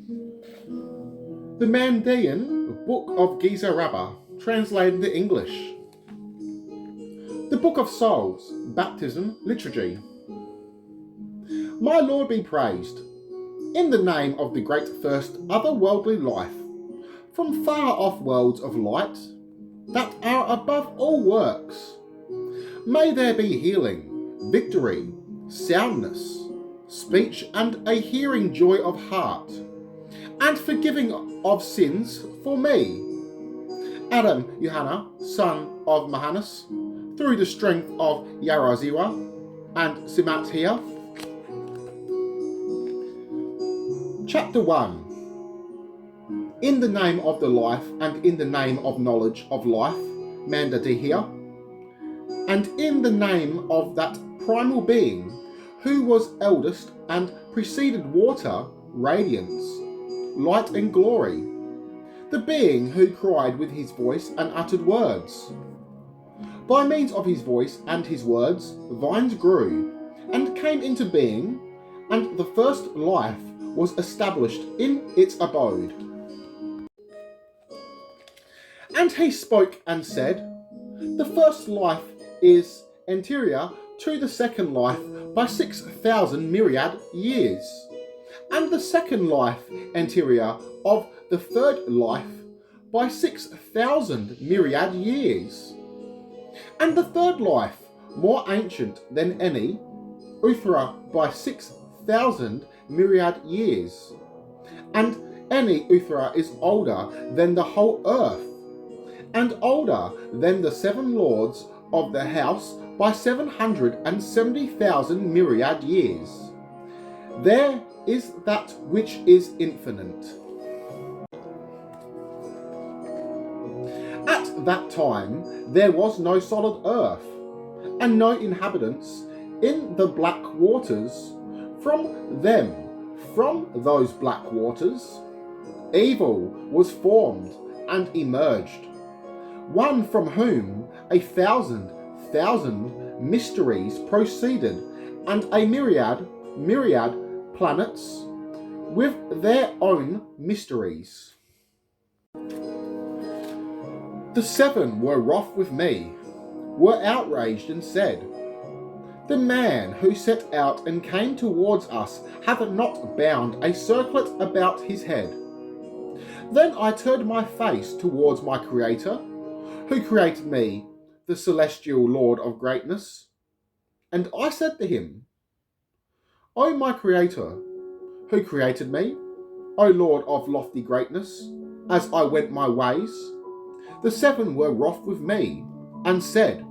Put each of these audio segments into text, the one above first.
The Mandean Book of Ginza Rabba, translated into English. The Book of Souls, Baptism, Liturgy. My Lord be praised, in the name of the great first otherworldly life, from far off worlds of light, that are above all works. May there be healing, victory, soundness, speech and a hearing joy of heart, and forgiving of sins for me, Adam Johanna, son of Mahanus, through the strength of Yaraziwa and Simathia. Chapter 1. In the name of the life and in the name of knowledge of life, Mandadihia, and in the name of that primal being who was eldest and preceded water, radiance, light and glory, the being who cried with his voice and uttered words. By means of his voice and his words, vines grew and came into being, and the first life was established in its abode. And he spoke and said, the first life is anterior to the second life by 6,000 myriad years, and the second life anterior of the third life by 6,000 myriad years, and the third life more ancient than any, Uthra by 6,000 myriad years, and any Uthra is older than the whole earth, and older than the 7 lords of the house by 770,000 myriad years. There is that which is infinite. At that time there was no solid earth, and no inhabitants in the black waters. From those black waters, evil was formed and emerged, one from whom 1,000 mysteries proceeded, and a myriad planets with their own mysteries. The 7 were wroth with me, were outraged, and said, the man who set out and came towards us hath not bound a circlet about his head. Then I turned my face towards my Creator, who created me, the celestial Lord of greatness, and I said to him, O my Creator, who created me, O Lord of lofty greatness, as I went my ways, the 7 were wroth with me, and said,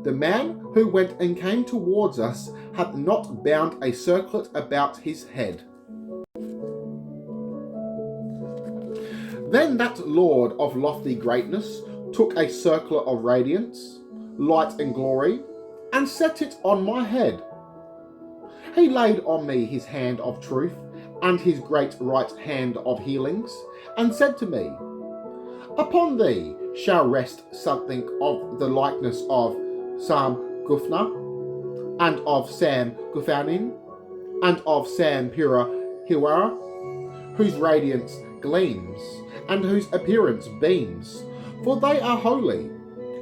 the man who went and came towards us hath not bound a circlet about his head. Then that Lord of lofty greatness took a circlet of radiance, light and glory, and set it on my head. He laid on me his hand of truth and his great right hand of healings, and said to me, upon thee shall rest something of the likeness of Sam Gufna, and of Sam Gufanin, and of Sam Pura Hiwara, whose radiance gleams, and whose appearance beams, for they are holy,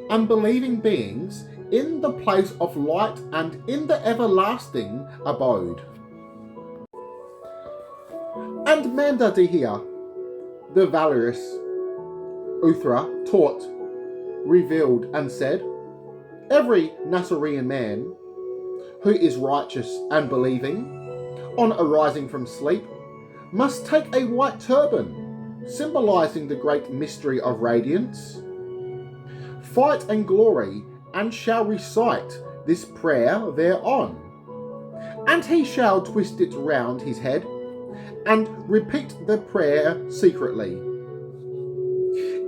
and believing beings in the place of light and in the everlasting abode. And Mandadihia, the valorous Uthra, taught, revealed, and said, every Nazarene man who is righteous and believing, on arising from sleep, must take a white turban, symbolizing the great mystery of radiance, fight and glory, and shall recite this prayer thereon. And he shall twist it round his head, and repeat the prayer secretly.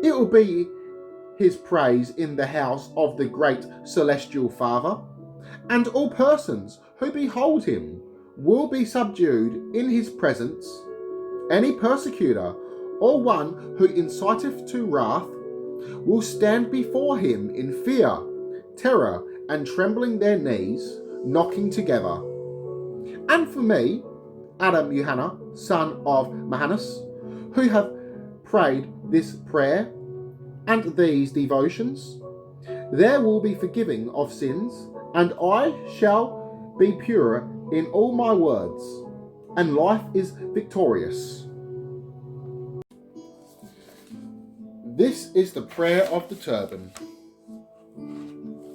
It will be his praise in the house of the great celestial Father, and all persons who behold him will be subdued in his presence. Any persecutor or one who inciteth to wrath will stand before him in fear, terror, and trembling their knees, knocking together. And for me, Adam Johanna, son of Mahanus, who have prayed this prayer and these devotions, there will be forgiving of sins, and I shall be pure in all my words, and life is victorious. This is the prayer of the turban.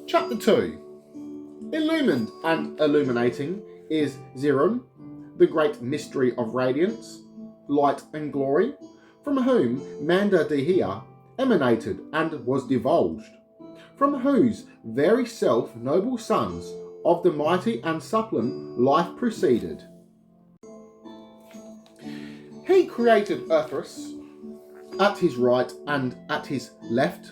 Chapter 2. Illumined and illuminating is Zirun, the great mystery of radiance, light and glory, from whom Manda emanated and was divulged, from whose very self noble sons of the mighty and sublime life proceeded. He created Earthus at his right and at his left,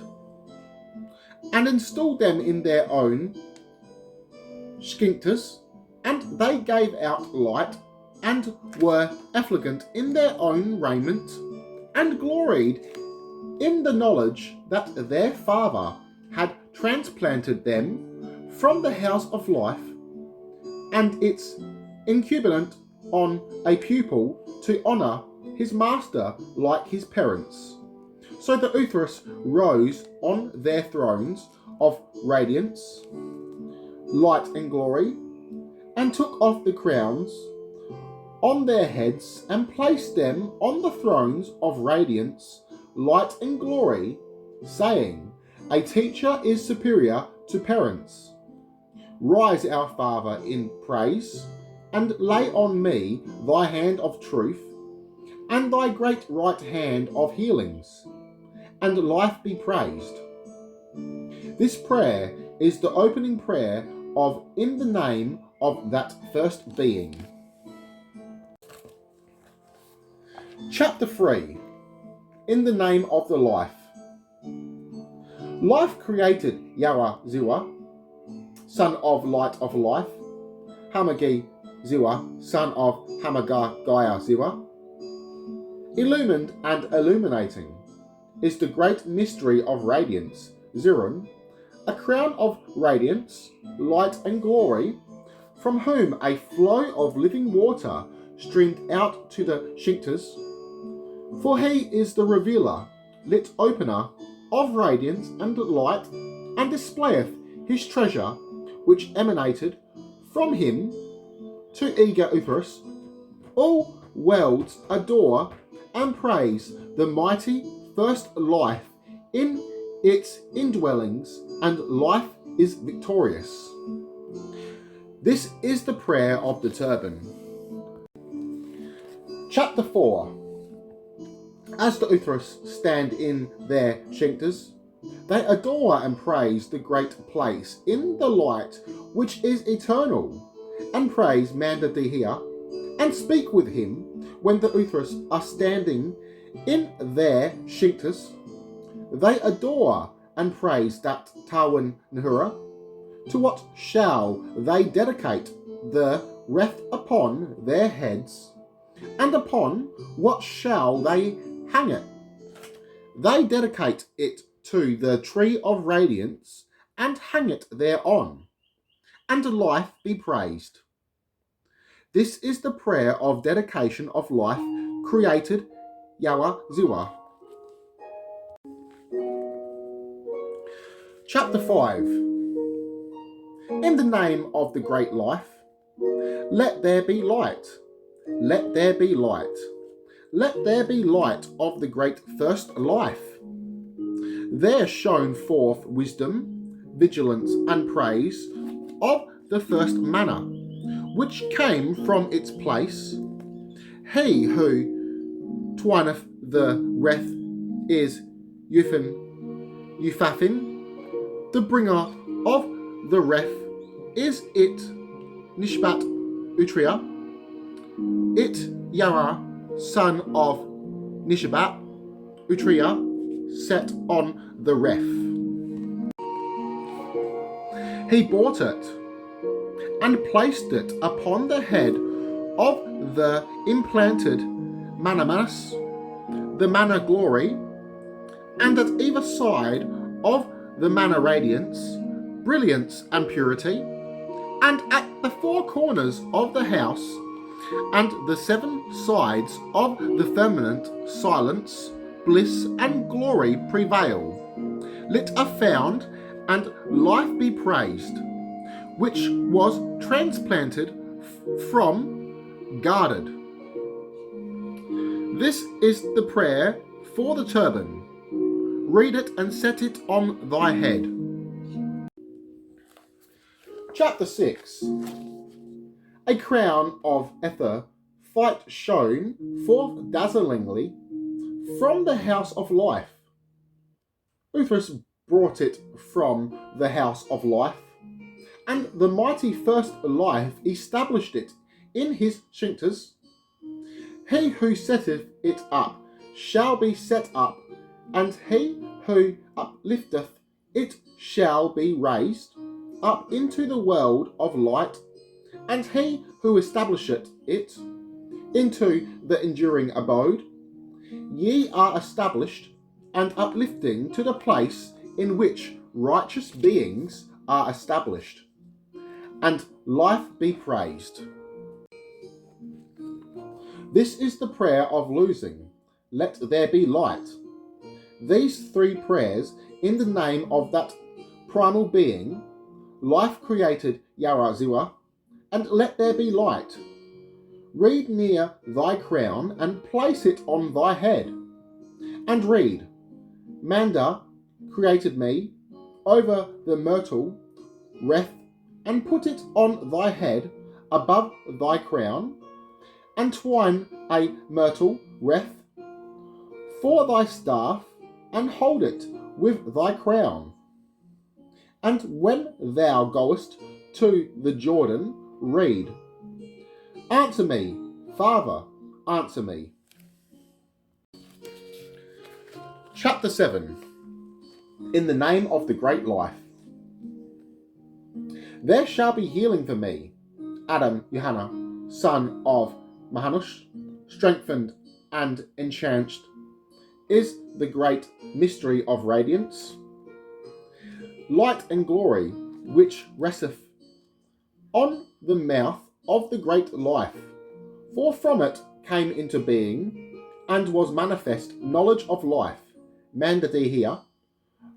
and installed them in their own scincters, and they gave out light, and were effulgent in their own raiment, and gloried in the knowledge that their Father had transplanted them from the house of life and its incumbent on a pupil to honour his master like his parents. So the Uthras rose on their thrones of radiance, light and glory, and took off the crowns on their heads and placed them on the thrones of radiance, light and glory, saying, a teacher is superior to parents. Rise, our Father, in praise, and lay on me thy hand of truth, and thy great right hand of healings, and life be praised. This prayer is the opening prayer of In the Name of that First Being. Chapter 3. In the Name of the Life. Life created Yawa Ziwa, son of Light of Life, Hamagi Ziwa, son of Hamaga Gaia Ziwa. Illumined and illuminating is the great mystery of radiance, Zirun, a crown of radiance, light and glory, from whom a flow of living water streamed out to the scincters. For he is the revealer, lit opener of radiance and light, and displayeth his treasure, which emanated from him to eager Uthras. All worlds adore and praise the mighty first life in its indwellings, and life is victorious. This is the prayer of the turban. Chapter 4. As the Uthras stand in their scincters, they adore and praise the great place in the light which is eternal, and praise Manda and speak with him when the Uthras are standing in their scincters. They adore and praise that Tawan Nahura. To what shall they dedicate the wreath upon their heads, and upon what shall they hang it? They dedicate it to the tree of radiance, and hang it thereon, and life be praised. This is the prayer of dedication of life created Yawa Ziwa. Chapter 5. In the name of the great life, let there be light. Let there be light. Let there be light of the great first life. There shone forth wisdom, vigilance, and praise of the first manna, which came from its place. He who twineth the wreath is Euphathin, the bringer of the wreath is it Nishbat Utria, it Yara, son of Nishabat Utria, set on the wreath. He bought it and placed it upon the head of the implanted Manamas, the Mana glory, and at either side of the Mana radiance, brilliance and purity, and at the four corners of the house and the seven sides of the firmament silence, bliss, and glory prevail. Lit are found, and life be praised, which was transplanted from, guarded. This is the prayer for the turban. Read it and set it on thy head. Chapter 6. A crown of ether fight shone forth dazzlingly from the house of life. Uthras brought it from the house of life, and the mighty first life established it in his scincters. He who setteth it up shall be set up, and he who uplifteth it shall be raised up into the world of light, and he who establisheth it into the enduring abode. Ye are established and uplifting to the place in which righteous beings are established, and life be praised. This is the prayer of losing. Let there be light. These three prayers in the name of that primal being, life created Yaraziwa, and let there be light. Read near thy crown and place it on thy head. And read, Manda created me over the myrtle wreath, and put it on thy head above thy crown, and twine a myrtle wreath for thy staff, and hold it with thy crown. And when thou goest to the Jordan, read, Answer me, Father, answer me. Chapter 7. In the name of the great life. There shall be healing for me, Adam Johanna, son of Mahanush, strengthened and enchanted, is the great mystery of radiance, light and glory, which resteth on the mouth of the great life. For from it came into being, and was manifest knowledge of life, Mandadihia,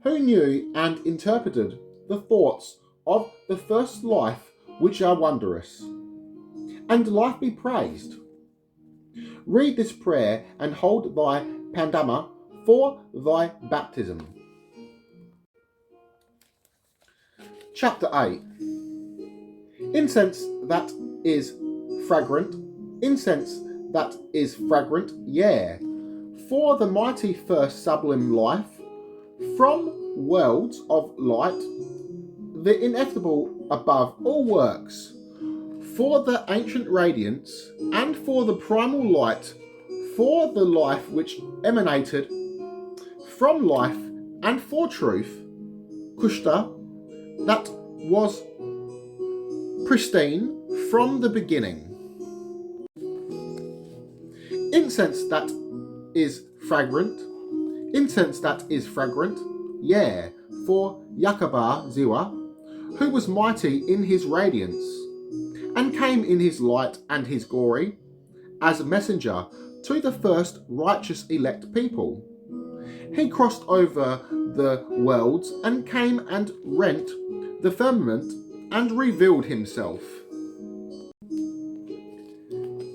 who knew and interpreted the thoughts of the first life, which are wondrous. And life be praised. Read this prayer and hold thy pandama for thy baptism. Chapter 8. Incense that is fragrant, incense that is fragrant, yea, for the mighty first sublime life, from worlds of light, the ineffable above all works, for the ancient radiance, and for the primal light, for the life which emanated from life, and for truth, Kushta, that was pristine from the beginning. Incense that is fragrant, incense that is fragrant, yea, for Yakaba Ziwa, who was mighty in his radiance, and came in his light and his glory, as a messenger to the first righteous elect people. He crossed over the worlds and came and rent the firmament and revealed himself.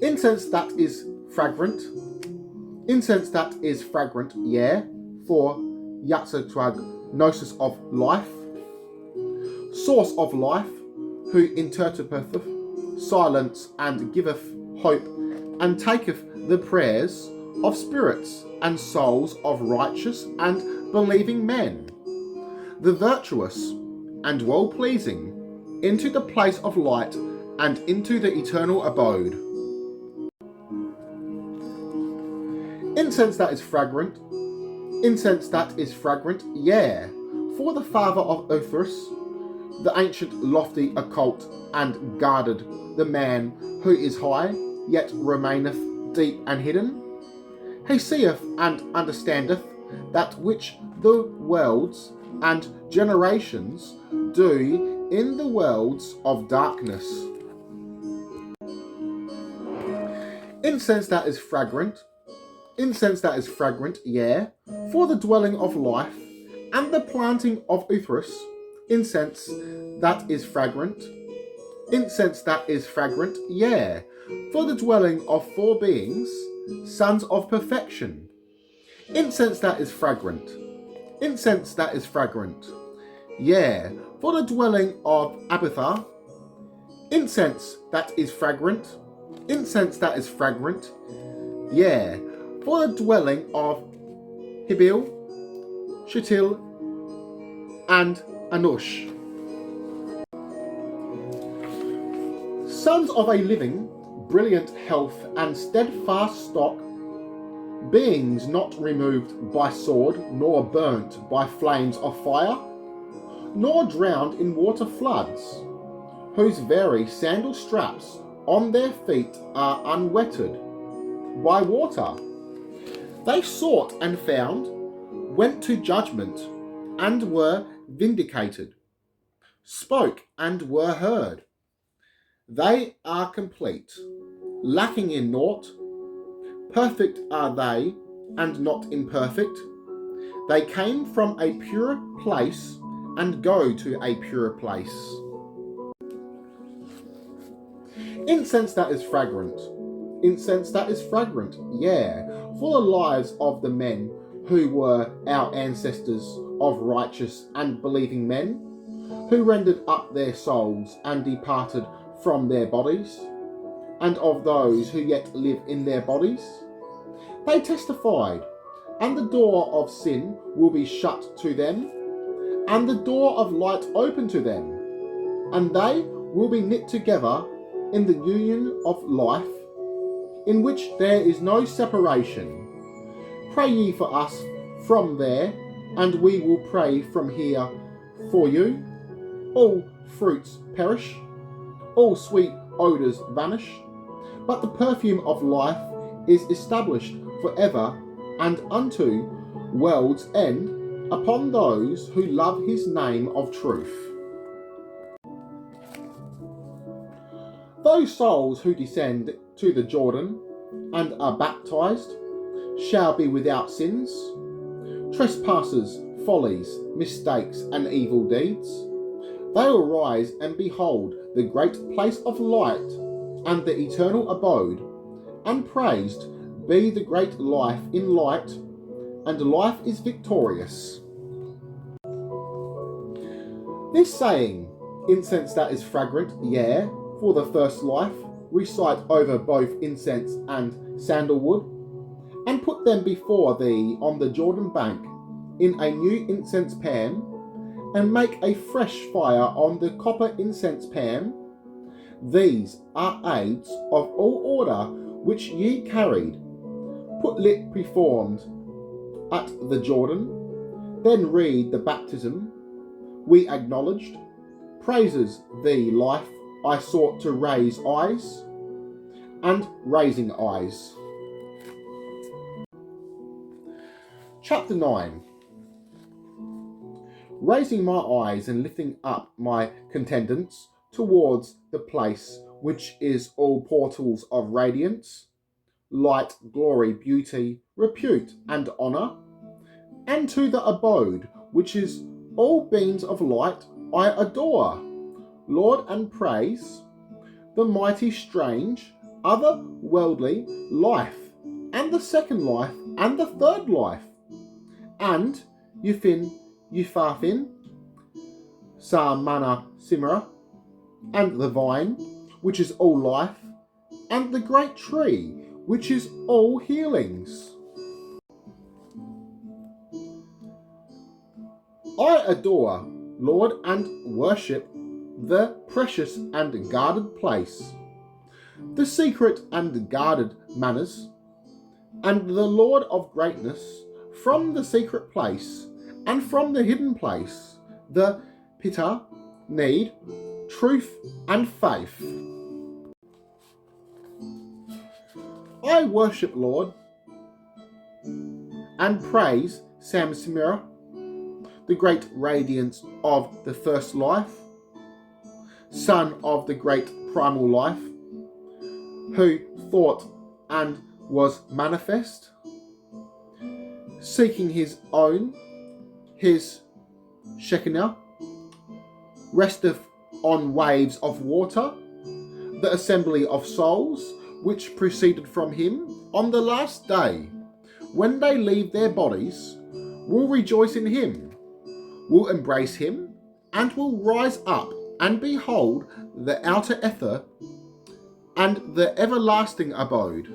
Incense that is fragrant, incense that is fragrant, yea, for Yatsatwag, Gnosis of life, source of life, who interpreteth silence and giveth hope, and taketh the prayers of spirits and souls of righteous and believing men, the virtuous and well-pleasing, into the place of light and into the eternal abode. Incense that is fragrant, incense that is fragrant, yea, for the father of Othris, the ancient, lofty, occult, and guarded, the man who is high, yet remaineth deep and hidden. He seeth and understandeth that which the worlds and generations do in the worlds of darkness. Incense that is fragrant, yeah, for the dwelling of life, and the planting of Uthras, incense that is fragrant, yeah, for the dwelling of four beings, sons of perfection, incense that is fragrant, yeah, for the dwelling of Abithar, incense that is fragrant, yeah, for the dwelling of Hibil, Shittil, and Anush. Sons of a living, brilliant health and steadfast stock, beings not removed by sword, nor burnt by flames of fire, nor drowned in water floods, whose very sandal straps on their feet are unwetted by water. They sought and found, went to judgment, and were vindicated, spoke and were heard. They are complete, lacking in naught. Perfect are they, and not imperfect. They came from a pure place, and go to a pure place. Incense that is fragrant, yeah, for the lives of the men who were our ancestors of righteous and believing men, who rendered up their souls and departed from their bodies, and of those who yet live in their bodies. They testified, and the door of sin will be shut to them, and the door of light open to them, and they will be knit together in the union of life, in which there is no separation. Pray ye for us from there, and we will pray from here for you. All fruits perish, all sweet odours vanish, but the perfume of life is established forever and unto world's end upon those who love his name of truth. Those souls who descend to the Jordan and are baptized shall be without sins, trespassers, follies, mistakes, and evil deeds. They will rise and behold the great place of light and the eternal abode, and praised be the great life in light, and life is victorious. This saying, incense that is fragrant, yeah, for the first life, recite over both incense and sandalwood, and put them before thee on the Jordan bank in a new incense pan, and make a fresh fire on the copper incense pan. These are aids of all order which ye carried, put lit performed at the Jordan, then read the baptism we acknowledged, praises thee life I sought to raise eyes, and raising eyes. Chapter 9. Raising my eyes and lifting up my contentants towards the place which is all portals of radiance, light, glory, beauty, repute, and honour, and to the abode which is all beams of light, I adore, Lord, and praise the mighty, strange, otherworldly life, and the second life, and the third life, and Yufin, Yufafin, Samana, Simra, and the vine, which is all life, and the great tree, which is all healings. I adore, Lord, and worship the precious and guarded place, the secret and guarded manners, and the Lord of greatness, from the secret place and from the hidden place, the pitta, need, truth, and faith. I worship, Lord, and praise Samsimira, the great radiance of the first life, son of the great primal life, who thought and was manifest, seeking his own, his Shekinah, resteth on waves of water, the assembly of souls, which proceeded from him on the last day, when they leave their bodies, will rejoice in him, will embrace him, and will rise up and behold the outer ether and the everlasting abode.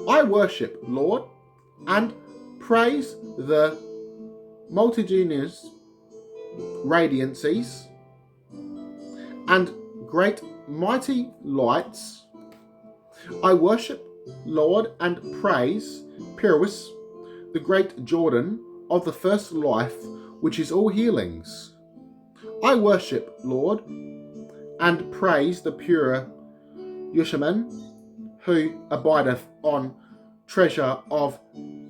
I worship, Lord, and praise the multitudinous radiancies and great mighty lights. I worship, Lord, and praise Pyrrhus, the great Jordan of the first life, which is all healings. I worship, Lord, and praise the pure Yushaman, who abideth on treasure of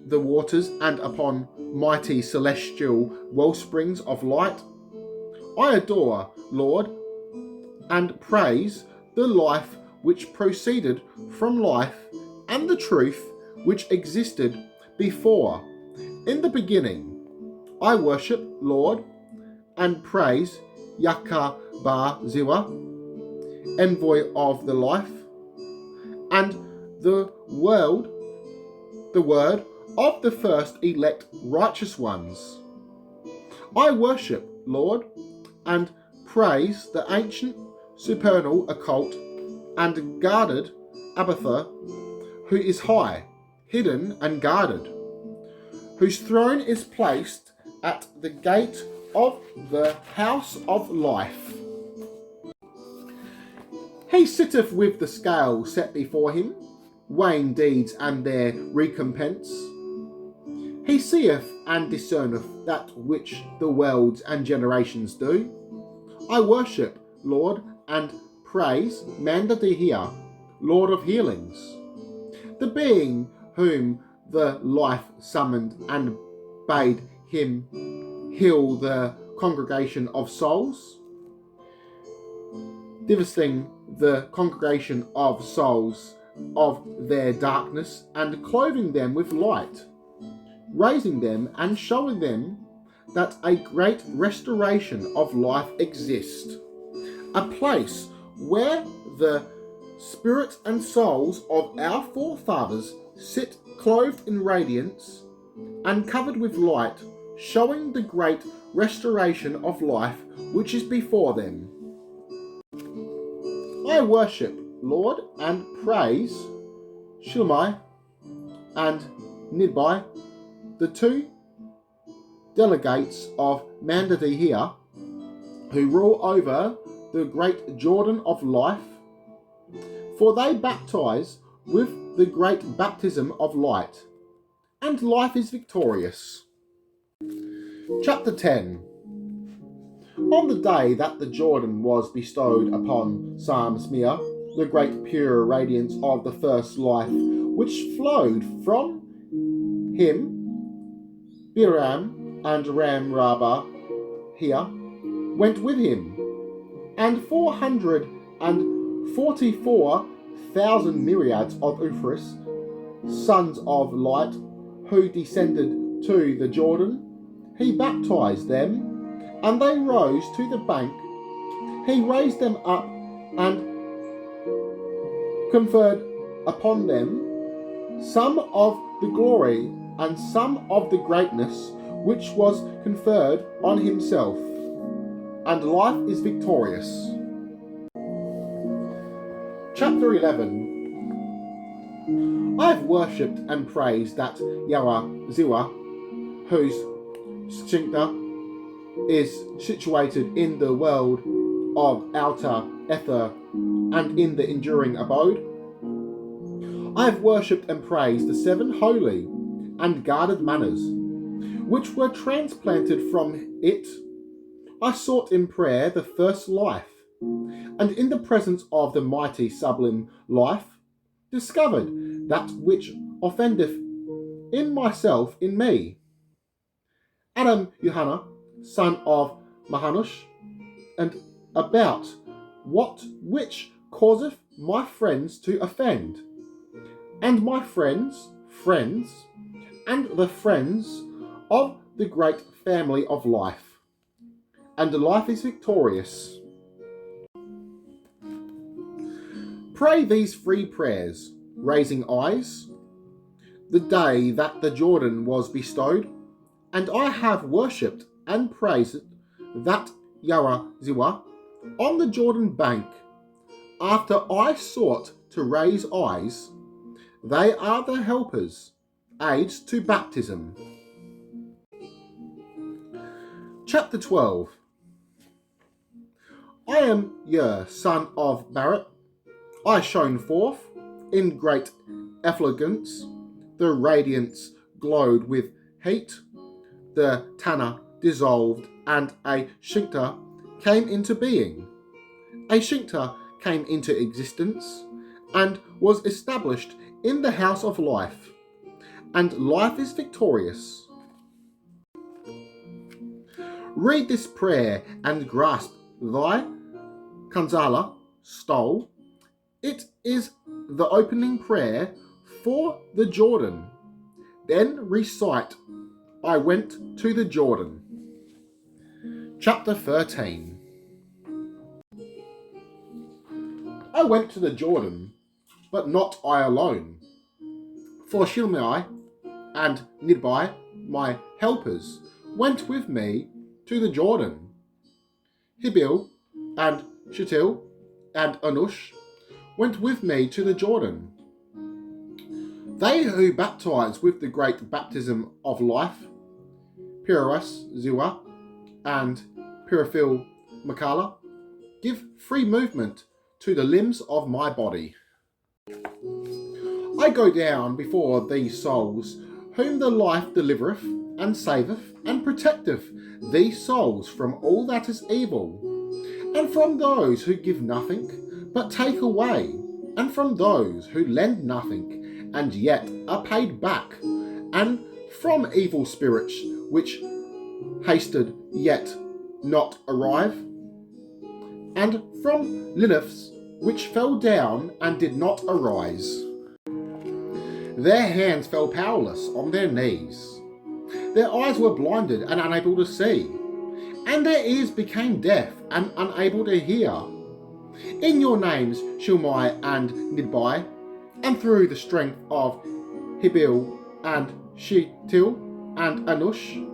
the waters and upon mighty celestial wellsprings of light. I adore, Lord, and praise the life which proceeded from life and the truth which existed before in the beginning. I worship, Lord, and praise Yakaba Ziwa, envoy of the life, and the word of the first elect righteous ones. I worship, Lord, and praise the ancient supernal occult and guarded Abatha, who is high, hidden and guarded, whose throne is placed at the gate of the house of life. He sitteth with the scale set before him, weighing deeds and their recompense. He seeth and discerneth that which the worlds and generations do. I worship, Lord, and praise Mandadihia, Lord of healings, the being whom the life summoned and bade him heal the congregation of souls, divesting the congregation of souls of their darkness and clothing them with light, raising them and showing them that a great restoration of life exists, a place where the spirits and souls of our forefathers sit clothed in radiance and covered with light, showing the great restoration of life which is before them. I worship, Lord, and praise Shilmai and Nidbai, the two delegates of Mandadihia, who rule over the great Jordan of life, for they baptize with the great baptism of light, and life is victorious. Chapter 10. On the day that the Jordan was bestowed upon Samsmia, the great pure radiance of the first life, which flowed from him, Biram and Ram Rabba here, went with him, and 444,000 myriads of Uthris, sons of light, who descended to the Jordan. He baptized them, and they rose to the bank. He raised them up and conferred upon them some of the glory and some of the greatness which was conferred on himself, and life is victorious. Chapter 11. I have worshipped and praised that Yawa Ziwa, whose Schinkta is situated in the world of outer ether and in the enduring abode. I have worshipped and praised the seven holy and guarded manners, which were transplanted from it. I sought in prayer the first life, and in the presence of the mighty sublime life, discovered that which offendeth in myself in me. Adam Johanna, son of Mahanush, and about what which causeth my friends to offend, and my friends' friends, and the friends of the great family of life. And life is victorious. Pray these 3 prayers, raising eyes, the day that the Jordan was bestowed, and I have worshipped and praised that Yahweh on the Jordan bank. After I sought to raise eyes, they are the helpers, aids to baptism. Chapter 12. I am son of Barrett. I shone forth in great effulgence. The radiance glowed with heat. The Tanna dissolved, and a Shinkta came into being. A Shinkta came into existence and was established in the house of life, and life is victorious. Read this prayer and grasp thy Kanzala stole. It is the opening prayer for the Jordan. Then recite, I went to the Jordan. Chapter 13. I went to the Jordan, but not I alone. For Shilmai and Nidbai, my helpers, went with me to the Jordan. Hibil and Shittil and Anush went with me to the Jordan. They who baptize with the great baptism of life, Piras Ziwa and Pirafil Makala, give free movement to the limbs of my body. I go down before these souls, whom the life delivereth and saveth and protecteth these souls from all that is evil, and from those who give nothing but take away, and from those who lend nothing and yet are paid back, and from evil spirits which hasted yet not arrive, and from Lineths which fell down and did not arise. Their hands fell powerless on their knees. Their eyes were blinded and unable to see, and their ears became deaf and unable to hear. In your names, Shilmai and Nidbai, and through the strength of Hibil and Shittil and Anush,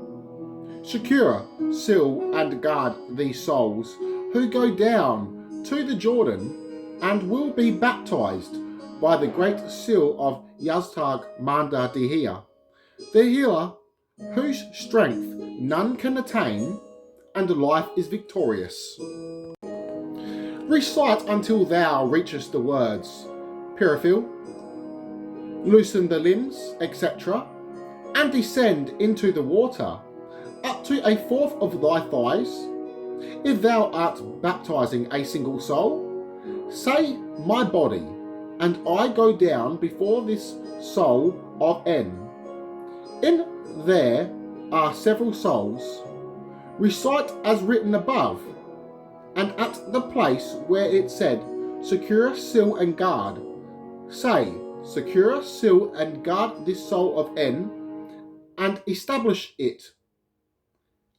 secure, seal and guard these souls who go down to the Jordan and will be baptized by the great seal of Yaztag Manda Dihia, the healer whose strength none can attain, and life is victorious. Recite until thou reachest the words, Pirafil, loosen the limbs, etc., and descend into the water, up to a fourth of thy thighs. If thou art baptizing a single soul, say, my body, and I go down before this soul of N. In there are several souls. Recite as written above, and at the place where it said, secure, seal and guard, say, secure, seal and guard this soul of N, and establish it,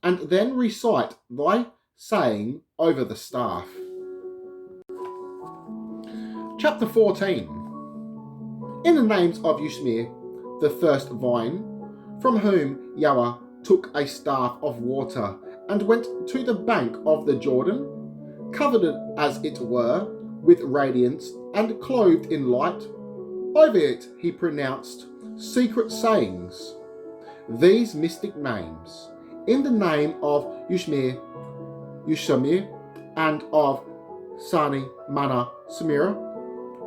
and then recite thy saying over the staff. Chapter 14. In the names of Yushmir, the first vine, from whom Yahweh took a staff of water and went to the bank of the Jordan, covered as it were with radiance and clothed in light. Over it he pronounced secret sayings, these mystic names, in the name of Yushmir, Yushamir, and of Sani Mana Samira,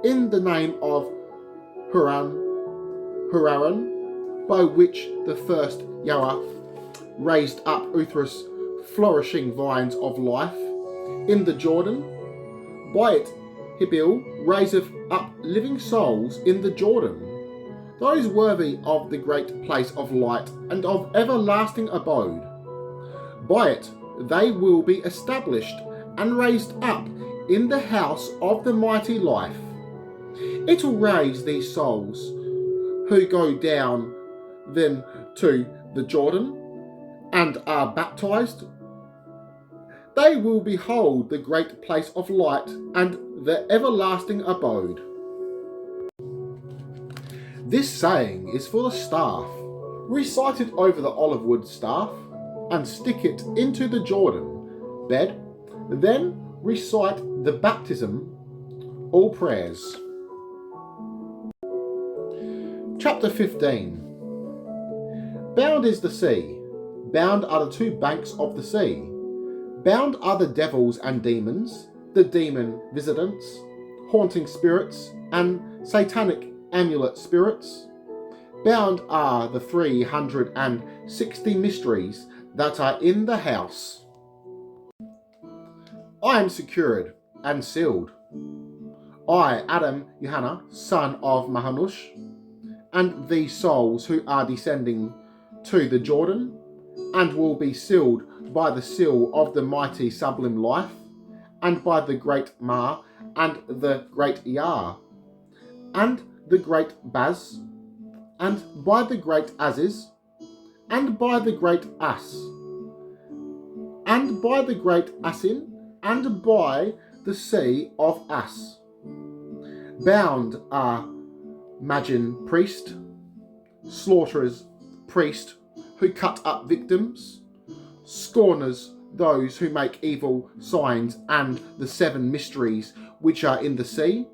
in the name of Huraran, by which the first Yahweh raised up Uthras flourishing vines of life in the Jordan. By it Hibil raiseth up living souls in the Jordan, those worthy of the great place of light and of everlasting abode. By it they will be established and raised up in the house of the mighty life. It will raise these souls who go down then to the Jordan and are baptized. They will behold the great place of light and the everlasting abode. This saying is for the staff. Recite it over the olive wood staff and stick it into the Jordan bed. Then recite the baptism, all prayers. Chapter 15. Bound is the sea. Bound are the two banks of the sea. Bound are the devils and demons, the demon visitants, haunting spirits, and satanic amulet spirits. Bound are the 360 mysteries that are in the house. I am secured and sealed. I, Adam Yohanna, son of Mahanush, and these souls who are descending to the Jordan, and will be sealed by the seal of the mighty sublime life, and by the great Ma, and the great Yah, and the great Baz, and by the great Aziz, and by the great As, and by the great Asin, and by the sea of As. Bound are Magin priest, slaughterers priest, who cut up victims, scorners those who make evil signs, and the 7 mysteries which are in the sea.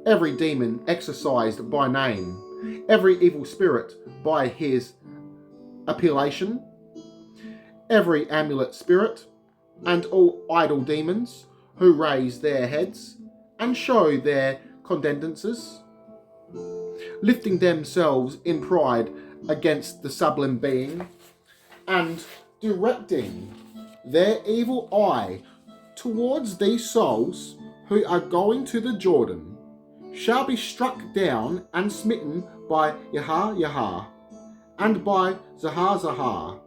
Every demon exorcised by name, every evil spirit by his appellation, every amulet spirit, and all idle demons who raise their heads and show their condensances, lifting themselves in pride against the sublime being, and directing their evil eye towards these souls who are going to the Jordan, shall be struck down and smitten by Yah, and by Zahar,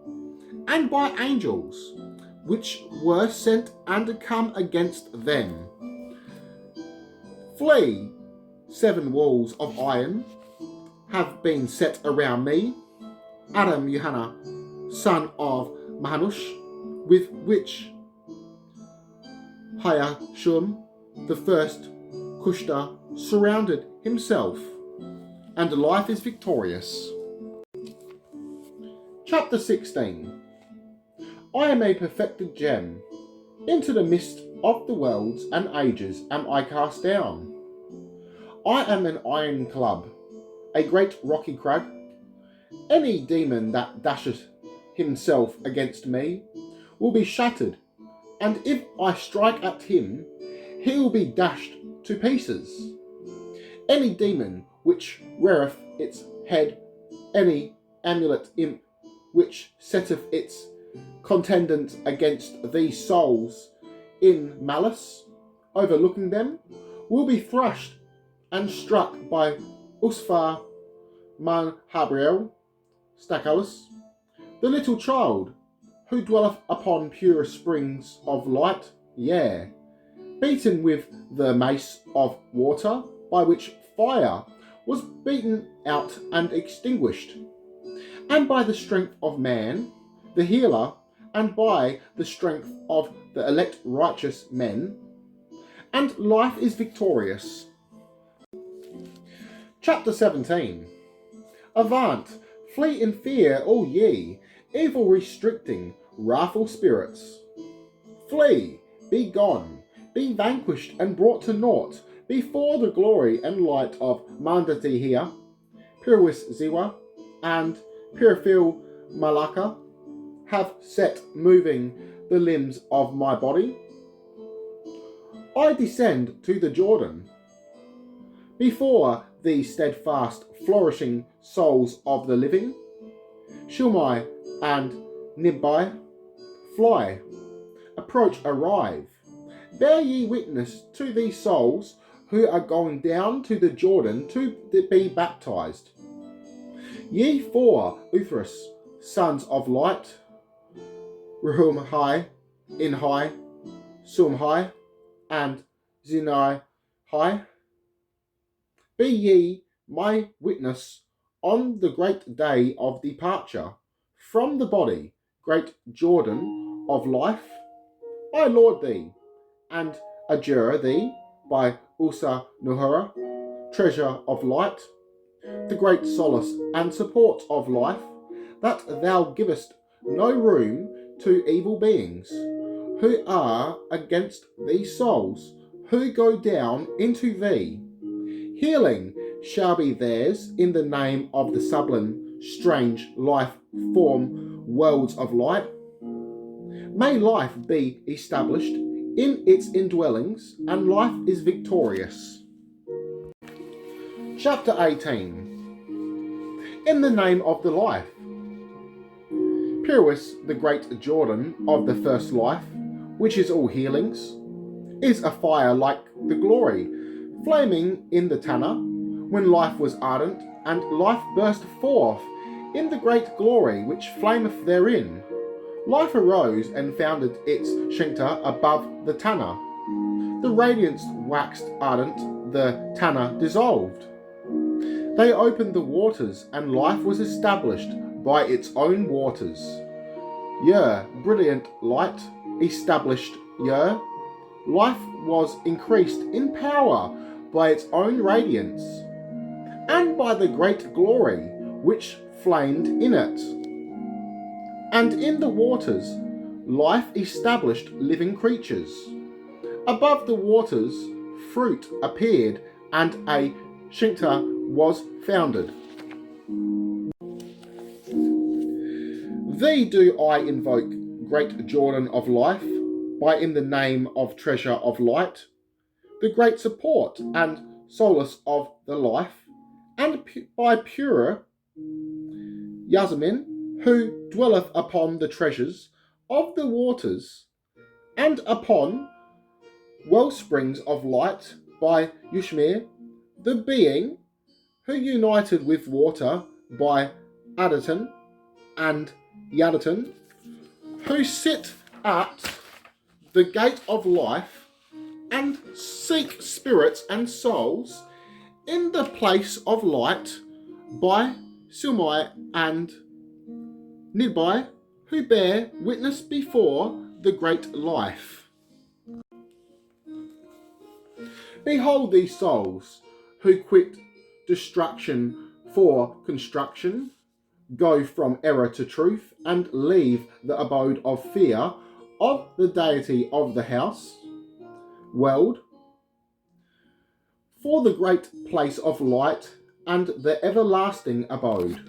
and by angels, which were sent and come against them. Flee! 7 walls of iron have been set around me, Adam Yohanna, son of Mahanush, with which Hayashum, the first Kushta, surrounded himself, and life is victorious. Chapter 16. I am a perfected gem. Into the midst of the worlds and ages am I cast down. I am an iron club, a great rocky crag. Any demon that dashes himself against me will be shattered, and if I strike at him, he will be dashed to pieces. Any demon which reareth its head, any amulet imp which setteth its contendant against these souls in malice, overlooking them, will be thrashed and struck by Usfar Manhabriel Stachylus, the little child who dwelleth upon pure springs of light, yea, beaten with the mace of water, by which fire was beaten out and extinguished, and by the strength of man, the healer, and by the strength of the elect righteous men, and life is victorious. Chapter 17. Avant, flee in fear, all ye, evil restricting, wrathful spirits. Flee, be gone, be vanquished and brought to naught, before the glory and light of Mandatiya, Pirwis Ziwa, and Pirfil Malaka have set moving the limbs of my body. I descend to the Jordan. Before these steadfast, flourishing souls of the living, Shumai and Nibbai, fly, approach, arrive. Bear ye witness to these souls who are going down to the Jordan to be baptized. Ye 4 Uthras, sons of light, Ruhum Hai, In Hai, Sum Hai, and Zinai Hai, Be ye my witness on the great day of departure from the body, great Jordan of life. I laud thee, and adjure thee by Usa Nuhura, treasure of light, the great solace and support of life, that thou givest no room to evil beings, who are against these souls, who go down into thee. Healing shall be theirs in the name of the sublime, strange life form worlds of light. May life be established in its indwellings, and life is victorious. Chapter 18. In the name of the life. Pyrrhus, the great Jordan of the first life, which is all healings, is a fire like the glory, flaming in the Tanna, when life was ardent, and life burst forth in the great glory which flameth therein. Life arose and founded its Shinkta above the Tanna. The radiance waxed ardent, the Tanna dissolved. They opened the waters, and life was established by its own waters. Brilliant light established life was increased in power by its own radiance, and by the great glory which flamed in it. And in the waters, life established living creatures. Above the waters, fruit appeared, and a Shinkta was founded. Thee do I invoke, great Jordan of life, by in the name of treasure of light, the great support and solace of the life, and by pure Yazamin, who dwelleth upon the treasures of the waters, and upon well springs of light, by Yushmir, the being who united with water by Adaton and Yadaton, who sit at the gate of life and seek spirits and souls in the place of light by Sumai and Nidbai, who bear witness before the great life. Behold these souls, who quit destruction for construction, go from error to truth, and leave the abode of fear of the deity of the house, world, for the great place of light and the everlasting abode.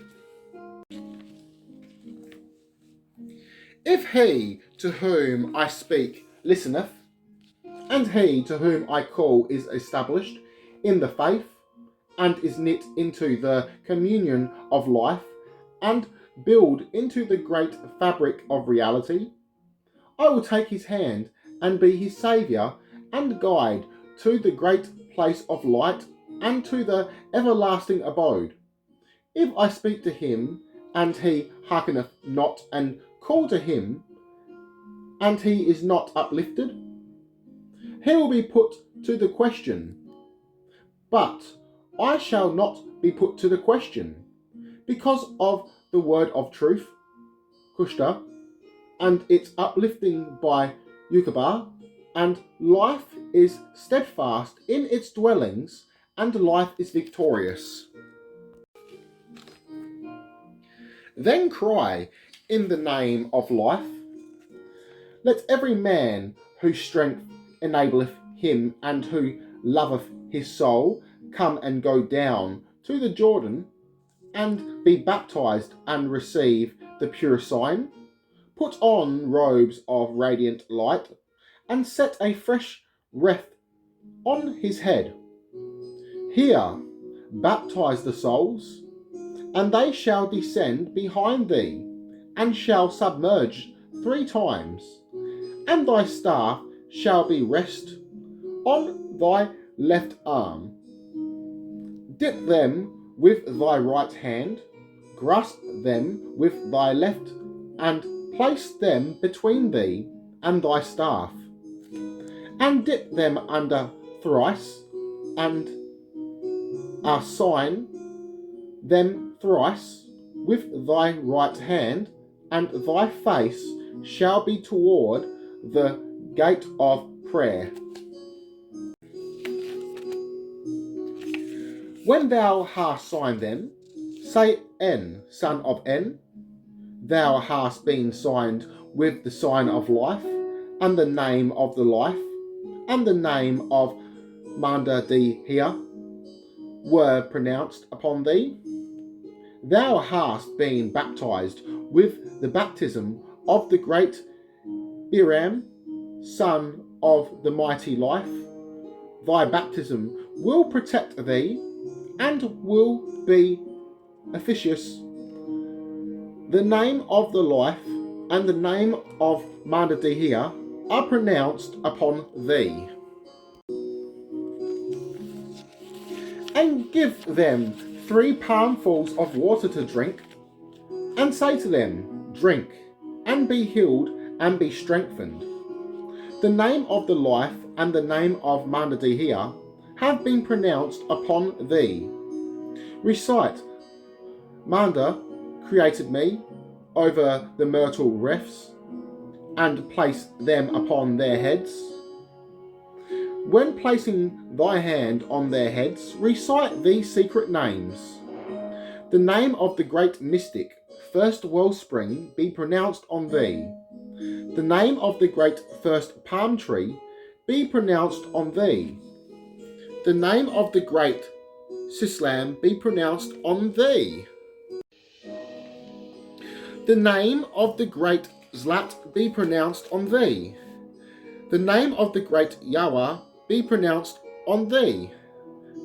If he to whom I speak listeneth, and he to whom I call is established in the faith, and is knit into the communion of life, and build into the great fabric of reality, I will take his hand and be his saviour and guide to the great place of light and to the everlasting abode. If I speak to him, and he hearkeneth not, and call to him, and he is not uplifted, he will be put to the question. But I shall not be put to the question, because of the word of truth, Kushta, and its uplifting by Yukabar, and life is steadfast in its dwellings, and life is victorious. Then cry in the name of life, let every man whose strength enableth him, and who loveth his soul, come and go down to the Jordan, and be baptized and receive the pure sign, put on robes of radiant light, and set a fresh wreath on his head. Here baptize the souls, and they shall descend behind thee, and shall submerge 3 times, and thy staff shall be rest on thy left arm. Dip them with thy right hand, grasp them with thy left, and place them between thee and thy staff, and dip them under thrice, and Assign them thrice with thy right hand, and thy face shall be toward the gate of prayer. When thou hast signed them, say N, son of N, thou hast been signed with the sign of life, and the name of the life, and the name of mandean were pronounced upon thee. Thou hast been baptized with the baptism of the great Biram, son of the mighty life. Thy baptism will protect thee and will be efficacious. The name of the life and the name of mandean are pronounced upon thee. And give them 3 palmfuls of water to drink, and say to them, drink, and be healed, and be strengthened. The name of the life and the name of mandean have been pronounced upon thee. Recite, Manda created me over the myrtle wreaths, and place them upon their heads. When placing thy hand on their heads, recite these secret names. The name of the great mystic, first wellspring, be pronounced on thee. The name of the great first palm tree be pronounced on thee. The name of the great Sislam be pronounced on thee. The name of the great Zlat be pronounced on thee. The name of the great Yahweh be pronounced on thee.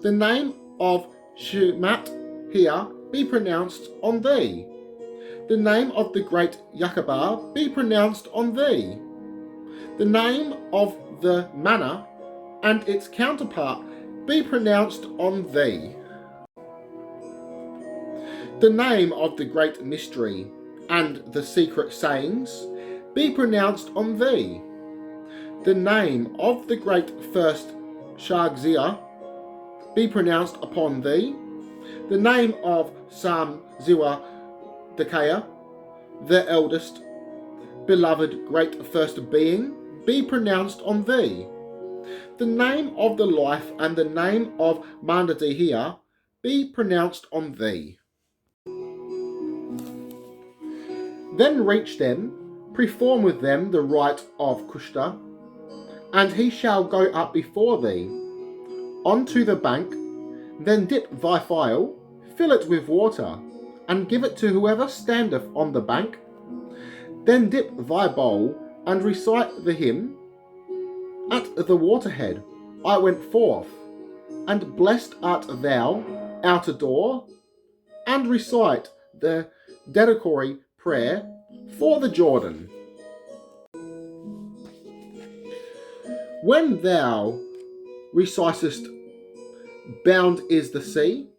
The name of Shemat here be pronounced on thee. The name of the great Yakabar be pronounced on thee. The name of the manna and its counterpart be pronounced on thee. The name of the great mystery and the secret sayings be pronounced on thee. The name of the great first Shagzia be pronounced upon thee. The name of Sam Ziwa Dekaya, the eldest, beloved great first being, be pronounced on thee. The name of the life and the name of mandean be pronounced on thee. Then reach them, perform with them the rite of Kushta, and he shall go up before thee unto the bank. Then dip thy phial, fill it with water, and give it to whoever standeth on the bank. Then dip thy bowl, and recite the hymn. At the waterhead I went forth, and blessed art thou out a door, and recite the dedicatory prayer for the Jordan. When thou recitest, bound is the sea,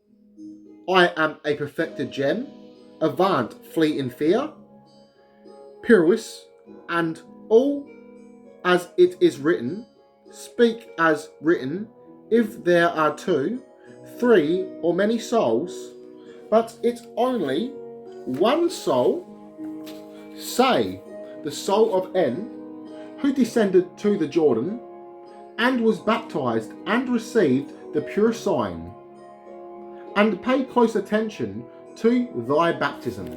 I am a perfected gem, avant, flee in fear, Pyrrhus, and all as it is written, speak as written, if there are 2, 3, or many souls, but it's only one soul, say, the soul of En, who descended to the Jordan, and was baptized and received the pure sign, and pay close attention to thy baptism.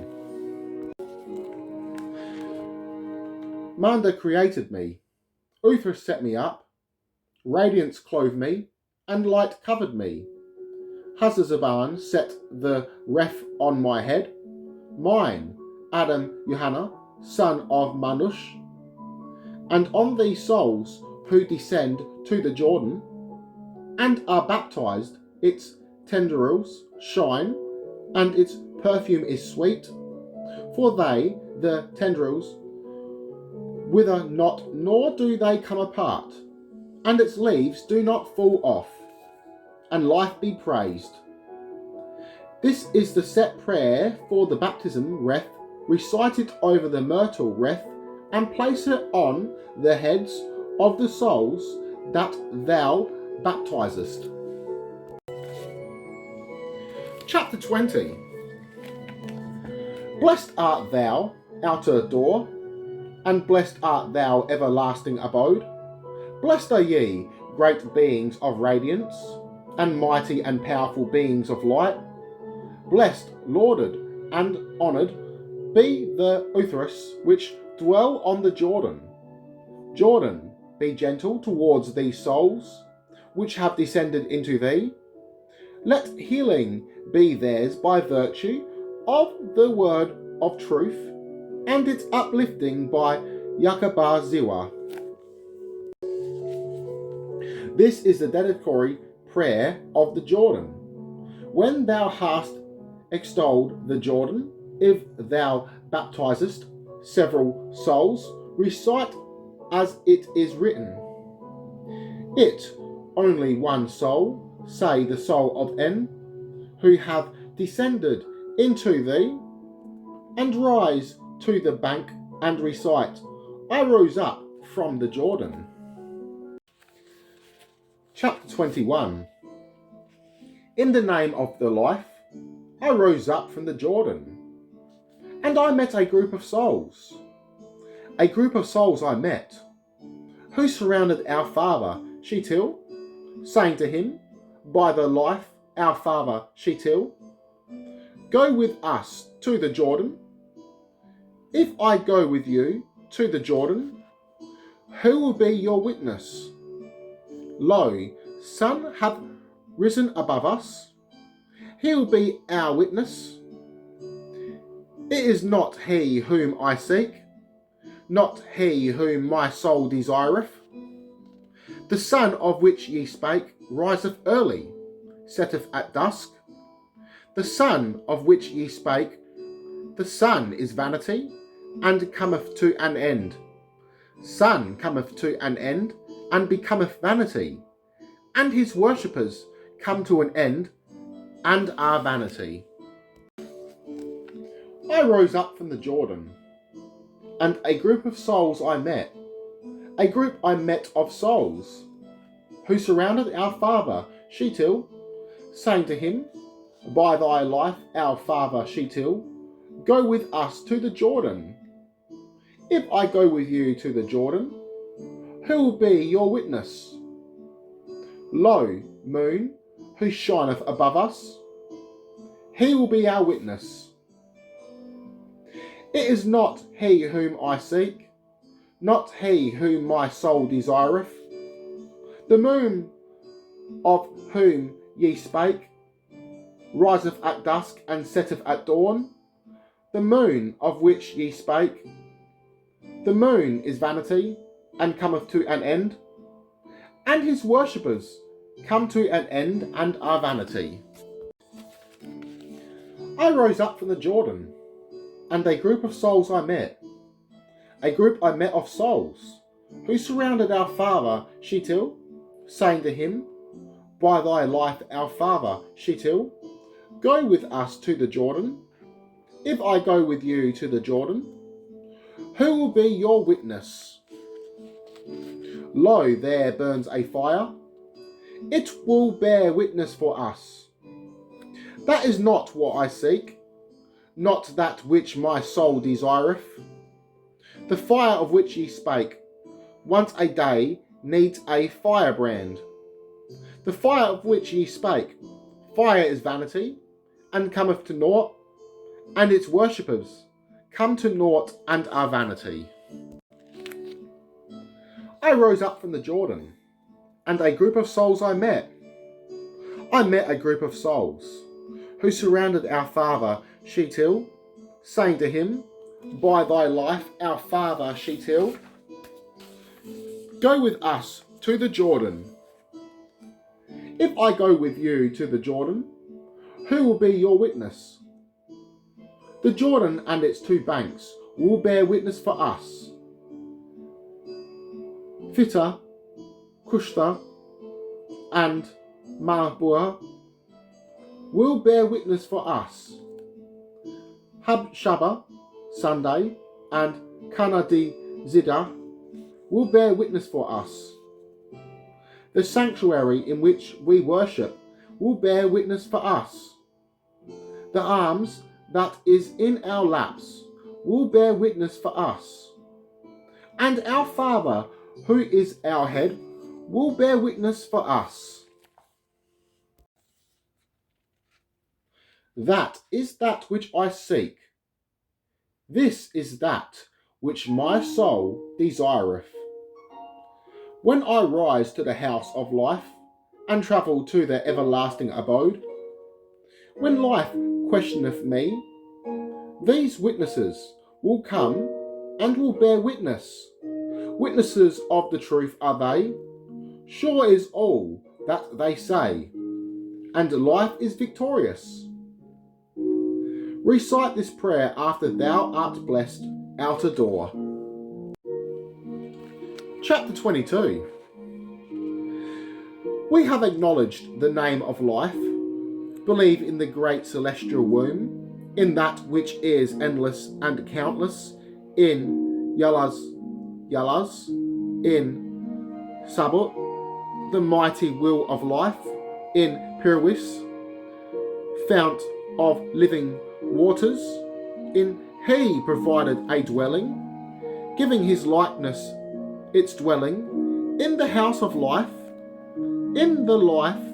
Manda created me, Uther set me up, radiance clothed me, and light covered me. Hazazaban set the ref on my head, mine, Adam Johanna, son of Manush, and on these souls who descend to the Jordan, and are baptized, its tendrils shine, and its perfume is sweet, for they, the tendrils, wither not, nor do they come apart, and its leaves do not fall off, and life be praised. This is the set prayer for the baptism wreath. Recite it over the myrtle wreath, and place it on the heads of the souls that thou baptizest. Chapter 20. Blessed art thou, outer door, and blessed art thou, everlasting abode. Blessed are ye, great beings of radiance, and mighty and powerful beings of light. Blessed, lauded, and honoured be the Uthras which dwell on the Jordan. Jordan, be gentle towards these souls which have descended into thee. Let healing be theirs by virtue of the word of truth, and its uplifting by Yakaba Ziwa. This is the dedicatory prayer of the Jordan. When thou hast extolled the Jordan, if thou baptizest several souls, recite as it is written. It, only one soul, say the soul of En, who have descended into thee, and rise to the bank and recite, I rose up from the Jordan. Chapter 21. In the name of the life, I rose up from the Jordan, and I met a group of souls. A group of souls I met, who surrounded our father, Shetil, saying to him, by the life, our father, Shetil, go with us to the Jordan. If I go with you to the Jordan, who will be your witness? Lo, sun hath risen above us. He will be our witness. It is not he whom I seek, not he whom my soul desireth. The sun of which ye spake riseth early, setteth at dusk. The sun of which ye spake, the sun is vanity, and cometh to an end. Sun cometh to an end, and becometh vanity, and his worshippers come to an end, and are vanity. I rose up from the Jordan, and a group of souls I met, a group I met of souls, who surrounded our father Shetil, saying to him, by thy life, our father Shetil, go with us to the Jordan. If I go with you to the Jordan, who will be your witness? Lo, moon, who shineth above us, he will be our witness. It is not he whom I seek, not he whom my soul desireth. The moon of whom ye spake riseth at dusk and setteth at dawn. The moon of which ye spake, the moon is vanity, and cometh to an end, and his worshippers come to an end and are vanity. I rose up from the Jordan, and a group of souls I met, a group I met of souls, who surrounded our father Shetil, saying to him, by thy life, our father Shetil, go with us to the Jordan. If I go with you to the Jordan, who will be your witness? Lo, there burns a fire. It will bear witness for us. That is not what I seek, not that which my soul desireth. The fire of which ye spake, once a day needs a firebrand. The fire of which ye spake, fire is vanity, and cometh to naught, and its worshippers come to naught and are vanity. I rose up from the Jordan, and a group of souls I met. I met a group of souls, who surrounded our father Shetil, saying to him, by thy life, our father Shetil, go with us to the Jordan. If I go with you to the Jordan, who will be your witness? The Jordan and its two banks will bear witness for us. Fita, Kushta, and Mabua will bear witness for us. Habshaba, Sunday, and Kanadi Zida will bear witness for us. The sanctuary in which we worship will bear witness for us. The alms that is in our laps will bear witness for us, and our Father, who is our head, will bear witness for us. That is that which I seek. This is that which my soul desireth. When I rise to the house of life, and travel to the everlasting abode, when life questioneth me, these witnesses will come and will bear witness. Witnesses of the truth are they. Sure is all that they say, and life is victorious. Recite this prayer after thou art blessed out a door. Chapter 22. We have acknowledged the name of life, believe in the great celestial womb, in that which is endless and countless, in Yalaz, in Sabut, the mighty will of life, in Pirwis, fount of living waters, in He provided a dwelling, giving His likeness its dwelling, in the house of life, in the life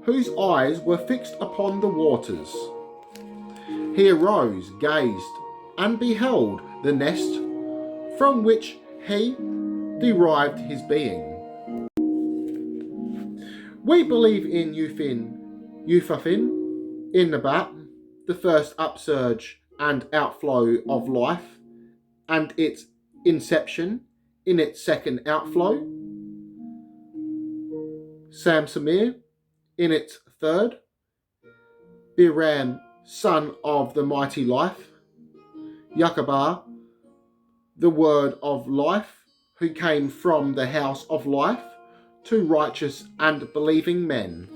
whose eyes were fixed upon the waters. He arose, gazed, and beheld the nest from which he derived his being. We believe in Euphathin, in Nabat, the first upsurge and outflow of life, and its inception in its second outflow, Samsamir in its third, Biram, son of the mighty life, Yakabar, the word of life, who came from the house of life to righteous and believing men.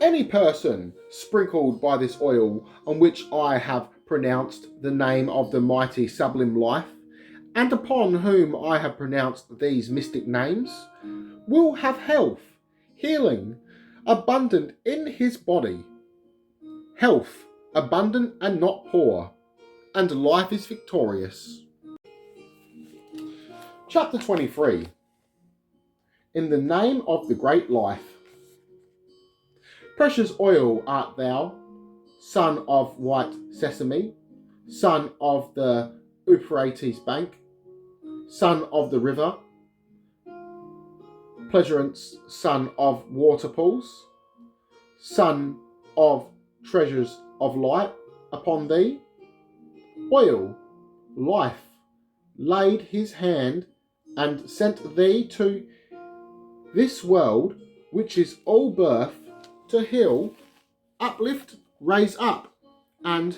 Any person sprinkled by this oil on which I have pronounced the name of the mighty sublime life, and upon whom I have pronounced these mystic names, will have health, healing, abundant in his body. Health, abundant and not poor, and life is victorious. Chapter 23. In the name of the great life. Precious oil art thou, son of white sesame, son of the Euphrates bank, son of the river, pleasurance, son of waterpools, son of treasures of light upon thee. Oil, life, laid his hand and sent thee to this world, which is all birth, to heal, uplift, raise up, and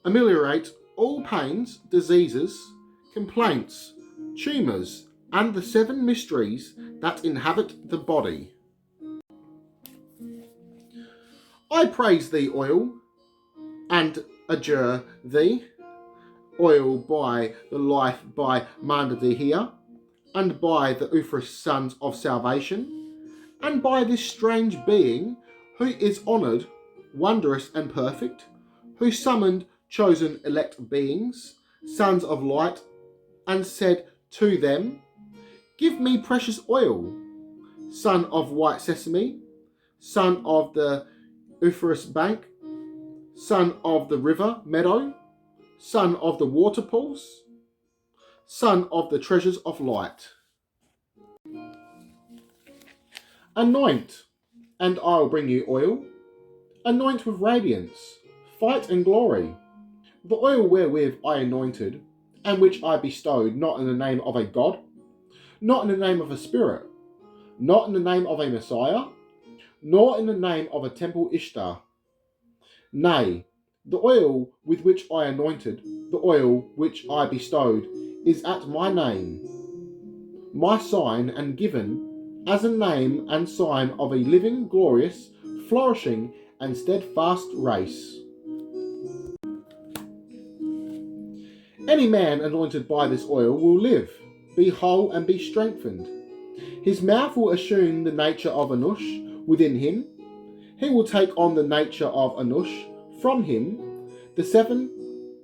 ameliorate all pains, diseases, complaints, tumours, and the 7 mysteries that inhabit the body. I praise thee, oil, and adjure thee, oil by the life by mandean, and by the Uthras sons of salvation, and by this strange being who is honoured, wondrous and perfect, who summoned chosen elect beings, sons of light, and said to them, Give me precious oil, son of white sesame, son of the Euphrates bank, son of the river meadow, son of the waterpools, son of the treasures of light. Anoint, and I will bring you oil. Anoint with radiance, fight and glory. The oil wherewith I anointed, and which I bestowed not in the name of a god, not in the name of a spirit, not in the name of a Messiah, nor in the name of a temple Ishtar. Nay, the oil with which I anointed, the oil which I bestowed, is at my name, my sign, and given as a name and sign of a living, glorious, flourishing, and steadfast race. Any man anointed by this oil will live, be whole, and be strengthened. His mouth will assume the nature of Anush within him. he will take on the nature of Anush. From him, the 7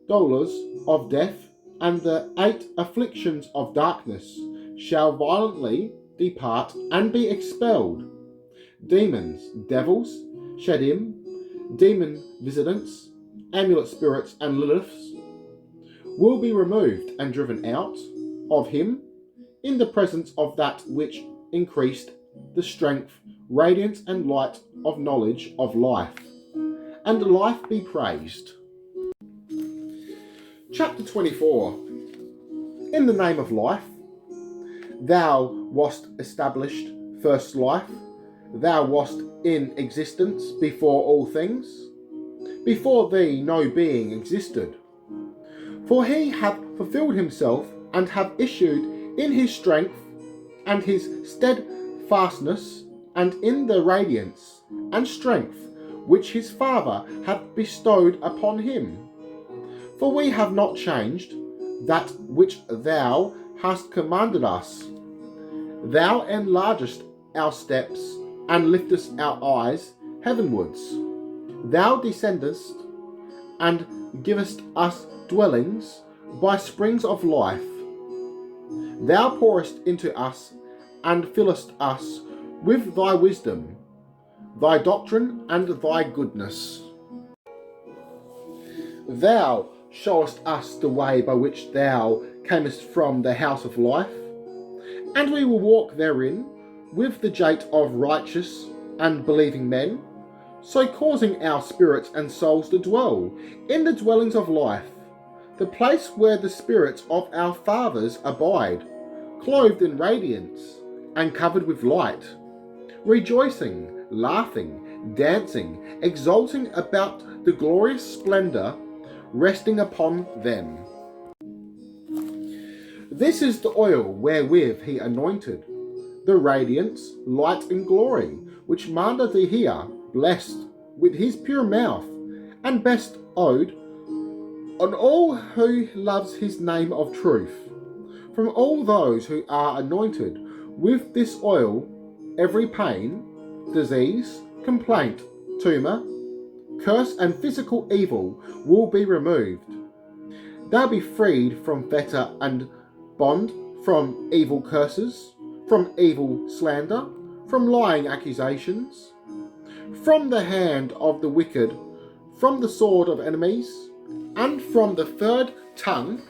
dolours of death and the 8 afflictions of darkness shall violently depart and be expelled. Demons, devils, shedim, demon visitants, amulet spirits, and liliths will be removed and driven out of him in the presence of that which increased the strength, radiance, and light of knowledge of life. And life be praised. Chapter 24. In the name of life, thou wast established first life, thou wast in existence before all things. Before thee no being existed. For he hath fulfilled himself and hath issued in his strength and his steadfastness and in the radiance and strength which his Father hath bestowed upon him. For we have not changed that which thou hast commanded us. Thou enlargest our steps and liftest our eyes heavenwards. Thou descendest and givest us dwellings by springs of life. Thou pourest into us and fillest us with thy wisdom, thy doctrine, and thy goodness. Thou showest us the way by which thou camest from the house of life, and we will walk therein with the gait of righteous and believing men, so causing our spirits and souls to dwell in the dwellings of life, the place where the spirits of our fathers abide, clothed in radiance and covered with light, rejoicing, laughing, dancing, exulting about the glorious splendour resting upon them. This is the oil wherewith he anointed, the radiance, light, and glory, which Mandadihia blessed with his pure mouth, and bestowed on all who loves his name of truth. From all those who are anointed with this oil, every pain, disease, complaint, tumour, curse, and physical evil will be removed. They'll be freed from fetter and bond, from evil curses, from evil slander, from lying accusations, from the hand of the wicked, from the sword of enemies, and from the third tongue,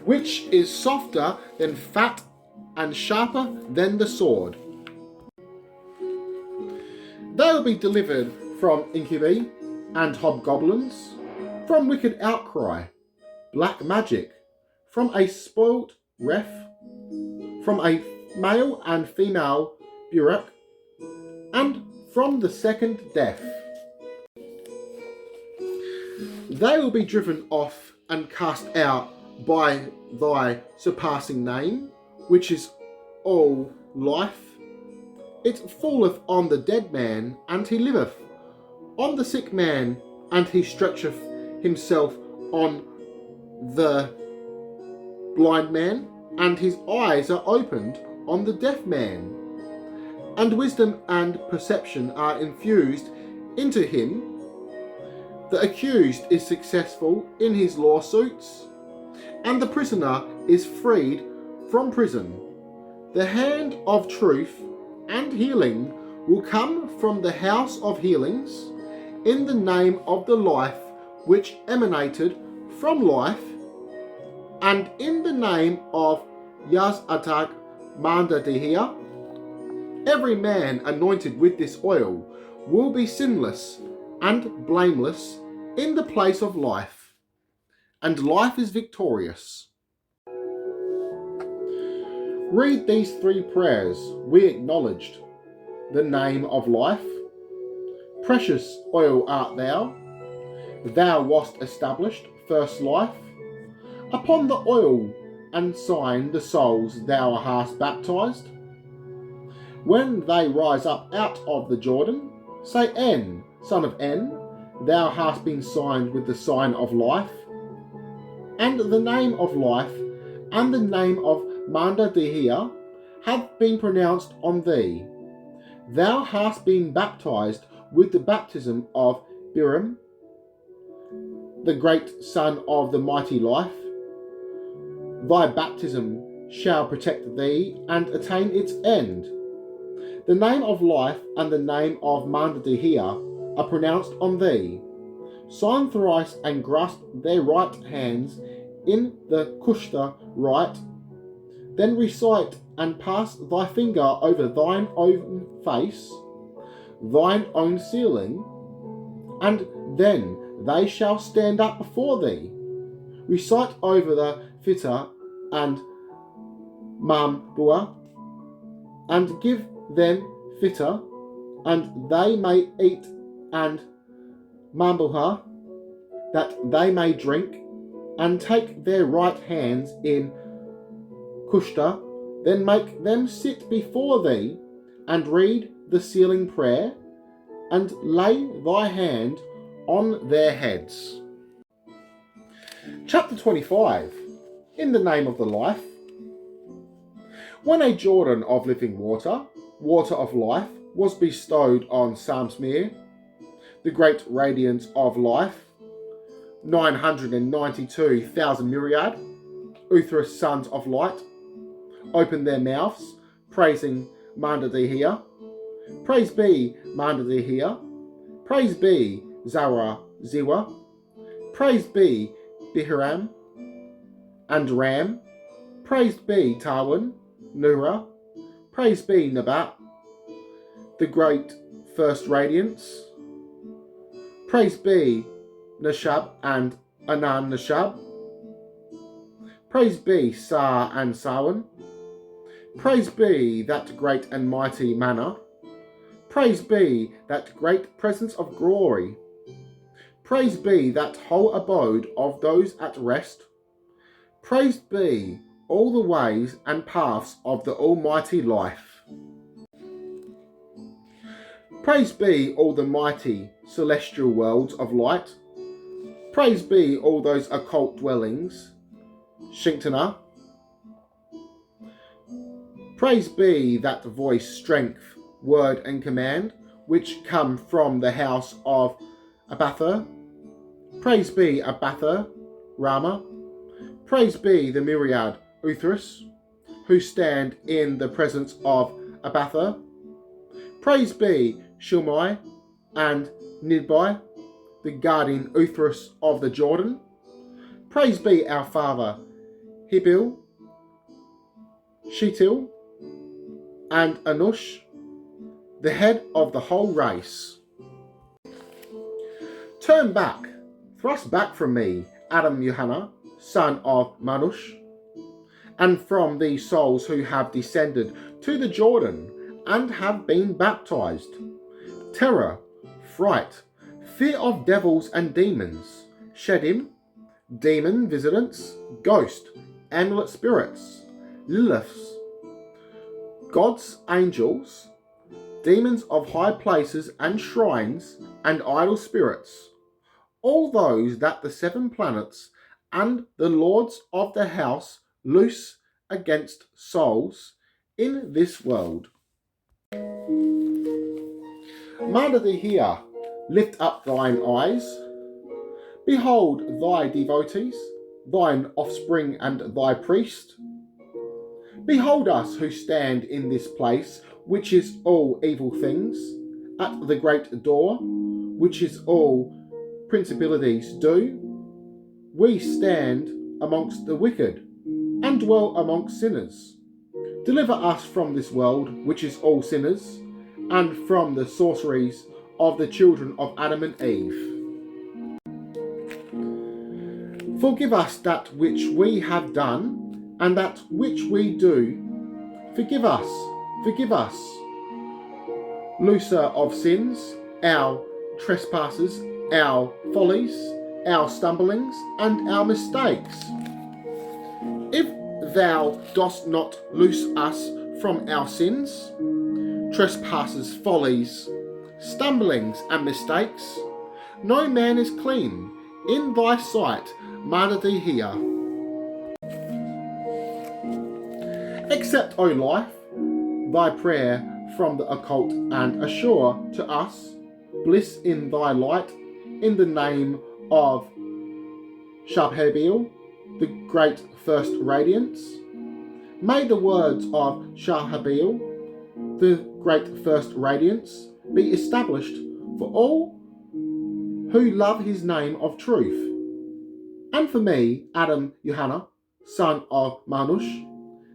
which is softer than fat and sharper than the sword. They will be delivered from incubi and hobgoblins, from wicked outcry, black magic, from a spoilt ref, from a male and female burek, and from the second death. They will be driven off and cast out by thy surpassing name, which is all life. It falleth on the dead man, and he liveth, on the sick man, and he stretcheth himself on the blind man, and his eyes are opened on the deaf man. And wisdom and perception are infused into him. The accused is successful in his lawsuits, and the prisoner is freed from prison. The hand of truth and healing will come from the house of healings, in the name of the life which emanated from life, and in the name of Yaz Atag Mandadihia. Every man anointed with this oil will be sinless and blameless in the place of life, and life is victorious. Read these 3 prayers. We acknowledged the name of life. Precious oil art thou. Thou wast established first life. Upon the oil and sign the souls thou hast baptized. When they rise up out of the Jordan, say, En, son of En, thou hast been signed with the sign of life, and the name of life, and the name of Mandadihia hath been pronounced on thee. Thou hast been baptized with the baptism of Biram, the great son of the mighty life. Thy baptism shall protect thee and attain its end. The name of life and the name of mandean are pronounced on thee. Sign thrice and grasp their right hands in the kushta right. Then recite and pass thy finger over thine own face, thine own sealing, and then they shall stand up before thee. Recite over the fitter and mambua, and give them fitter, and they may eat, and mambuha, that they may drink, and take their right hands in kushta, then make them sit before thee, and read the sealing prayer, and lay thy hand on their heads. Chapter 25. In the name of the life. When a Jordan of living water, water of life, was bestowed on Samsmir, the great radiance of life, 992,000 myriad, Uthras sons of light, opened their mouths, praising Mandadihia. Praise be Mandadihia. Praise be Zara Ziwa. Praise be Bihiram and Ram. Praise be Tarwan, Nura. Praise be Nabat, the great first radiance. Praise be Nashab and Anan Nashab. Praise be Sar and Sawan. Praise be that great and mighty manna. Praise be that great presence of glory. Praise be that whole abode of those at rest. Praise be all the ways and paths of the almighty life. Praise be all the mighty celestial worlds of light. Praise be all those occult dwellings, Shinktana. Praise be that voice, strength, word and command, which come from the house of Abatha. Praise be Abatha, Rama. Praise be the myriad Uthras, who stand in the presence of Abatha. Praise be Shumai and Nidbai, the guardian Uthras of the Jordan. Praise be our father Hibil, Shetil, and Anush, the head of the whole race. Turn back, thrust back from me, Adam Yohanna, son of Manush, and from these souls who have descended to the Jordan and have been baptized. Terror, fright, fear of devils and demons, Shedim, demon visitants, ghost, amulet spirits, Liliths, gods, angels, demons of high places and shrines, and idol spirits, all those that the 7 planets and the lords of the house loose against souls in this world. Mandadihia, lift up thine eyes. Behold thy devotees, thine offspring and thy priest. Behold us who stand in this place, which is all evil things, at the great door, which is all principalities do. We stand amongst the wicked, and dwell amongst sinners. Deliver us from this world, which is all sinners, and from the sorceries of the children of Adam and Eve. Forgive us that which we have done, and that which we do. Forgive us, looser of sins, our trespasses, our follies, our stumblings, and our mistakes. If thou dost not loose us from our sins, trespasses, follies, stumblings, and mistakes, no man is clean in thy sight, Mandadihia. Accept, O life, thy prayer from the occult, and assure to us, bliss in thy light, in the name of Shabhabil, the great first radiance. May the words of Shabhabil, the great first radiance, be established for all who love his name of truth. And for me, Adam Yohanna, son of Manush,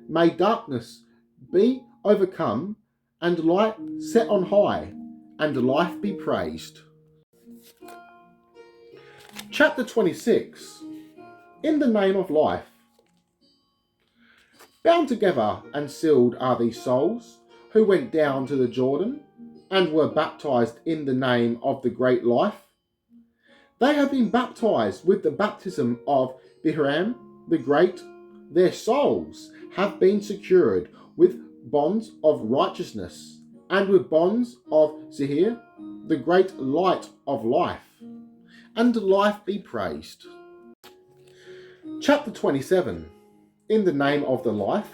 may darkness be overcome and light set on high, and life be praised. Chapter 26. In the name of life. Bound together and sealed are these souls who went down to the Jordan and were baptized in the name of the great life. They have been baptized with the baptism of Bihram the Great. Their souls have been secured with bonds of righteousness and with bonds of Zihir, the great light of life, and life be praised. Chapter 27. In the name of the life.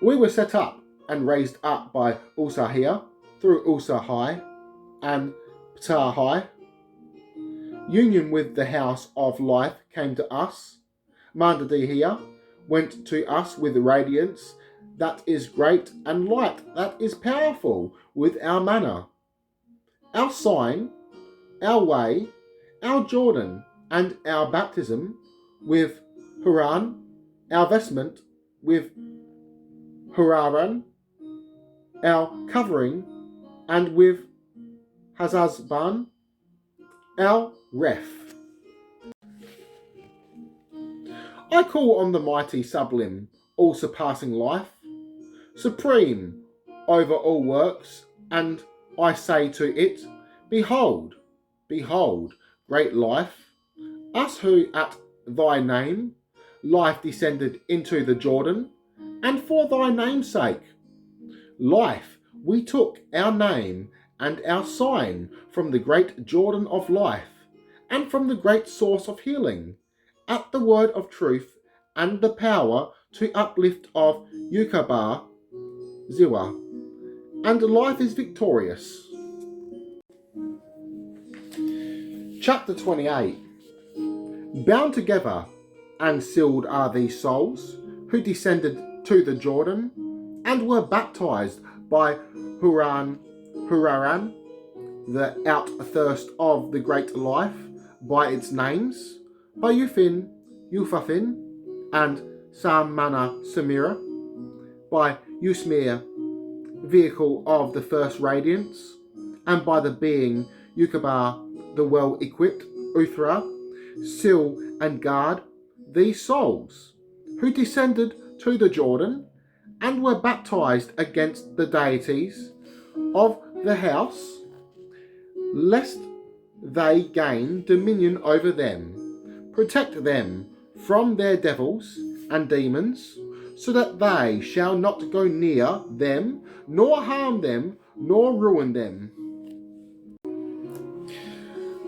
We were set up and raised up by Usahir through Usahai and Ptahai. Union with the house of life came to us. Mandadihia went to us with radiance that is great and light that is powerful with our manner, our sign, our way, our Jordan, and our baptism with Huran, our vestment with Huraran, our covering, and with Hazazban, our ref. I call on the mighty sublime, all-surpassing life, supreme over all works, and I say to it, Behold, behold, great life, us who at thy name, life descended into the Jordan, and for thy name's sake, life, we took our name and our sign from the great Jordan of life, and from the great source of healing, at the word of truth and the power to uplift of Yukabar Ziwa, and life is victorious. Chapter 28. Bound together and sealed are these souls who descended to the Jordan and were baptized by Huraran, the outthirst of the great life, by its names, by Yufin, Yufafin, and Sammana Samira, by Yusmir, vehicle of the first radiance, and by the being Yukabar, the well-equipped, Uthra, seal and guard these souls, who descended to the Jordan and were baptized against the deities of the house, lest they gain dominion over them, protect them from their devils and demons, so that they shall not go near them, nor harm them, nor ruin them.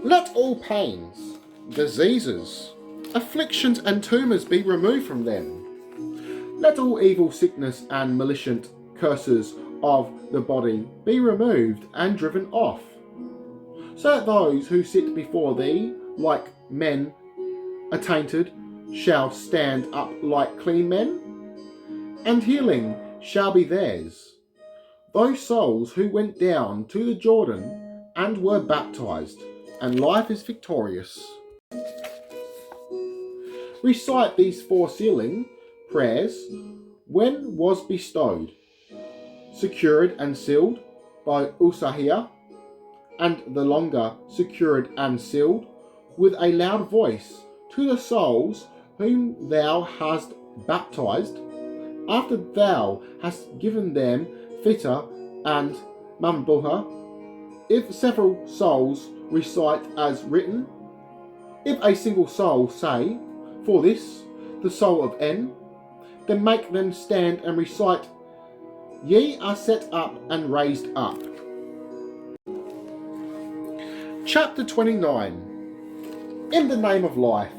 Let all pains, diseases, afflictions and tumours be removed from them. Let all evil sickness and malicious curses of the body be removed and driven off, so that those who sit before thee like men attainted shall stand up like clean men, and healing shall be theirs. Those souls who went down to the Jordan and were baptized, and life is victorious. Recite these 4 sealing prayers when was bestowed, secured and sealed by Usahia, and the longer secured and sealed with a loud voice to the souls whom thou hast baptized, after thou hast given them Fita and Mambuha. If several souls recite as written, if a single soul say, for this, the soul of N, then make them stand and recite, Ye are set up and raised up. Chapter 29. In the name of life.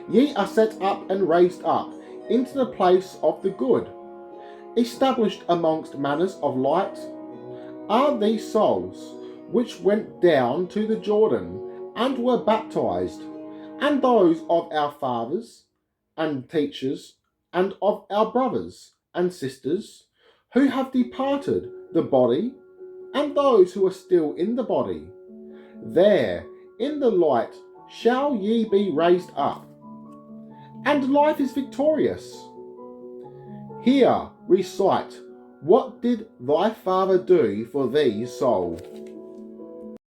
Ye are set up and raised up into the place of the good, established amongst manners of light, are these souls which went down to the Jordan and were baptized, and those of our fathers and teachers, and of our brothers and sisters who have departed the body, and those who are still in the body. There in the light shall ye be raised up, and life is victorious. Here recite, what did thy Father do for thee, soul?